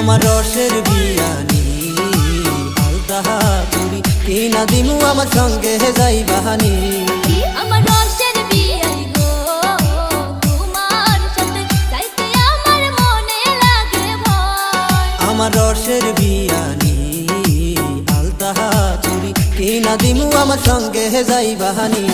আমার রসের বিয়ানি আলতা চুরি কিনা দিমু আমার সঙ্গে যাই বাহানি আমার রসের বিয়ানি গো তোমার সাথে যাইতে আমার মনে লাগে ভয় আমার রসের বিয়ানি আলতা চুরি কিনা দিমু আমার সঙ্গে যাই বাহানি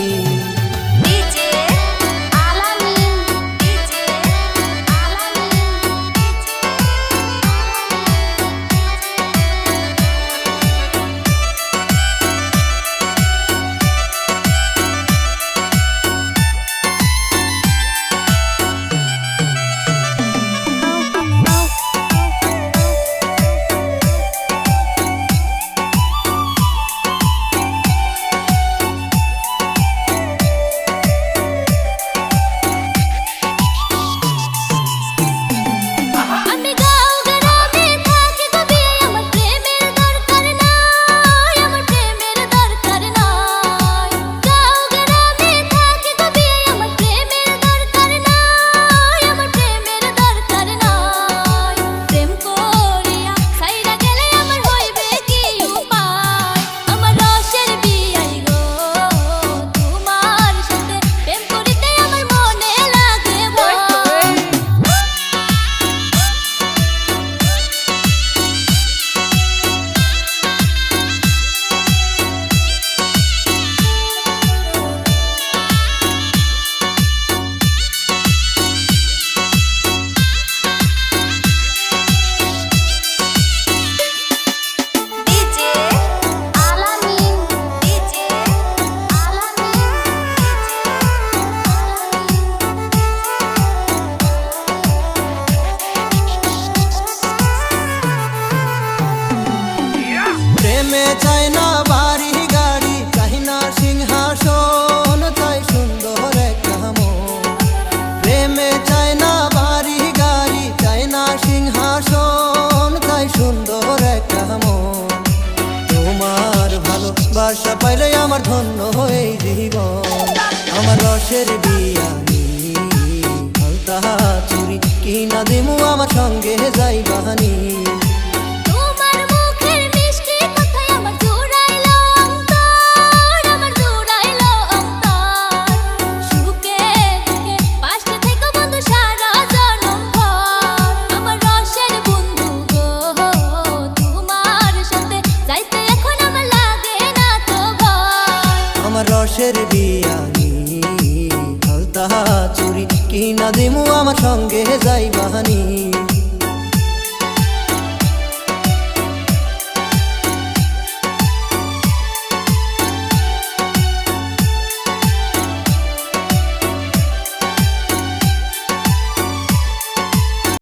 প্রেমে চাই না বাড়ি গাড়ি চাই না সিংহাসন চাই সুন্দর একটা মন প্রেমে চাই না বাড়ি গাড়ি চাই না সিংহাসন চাই সুন্দর একটা মন তোমার ভালোবাসা পাইলে আমার ধন্য হয়ে জীবন আমার রসের বিয়ানি আলতা চুরি কিনা দিমু আমার সঙ্গে যাই বাহানি আমার রসের বিয়ানি আলতা চুরি কিনা দিমু আমার সঙ্গে যাই বাহানি।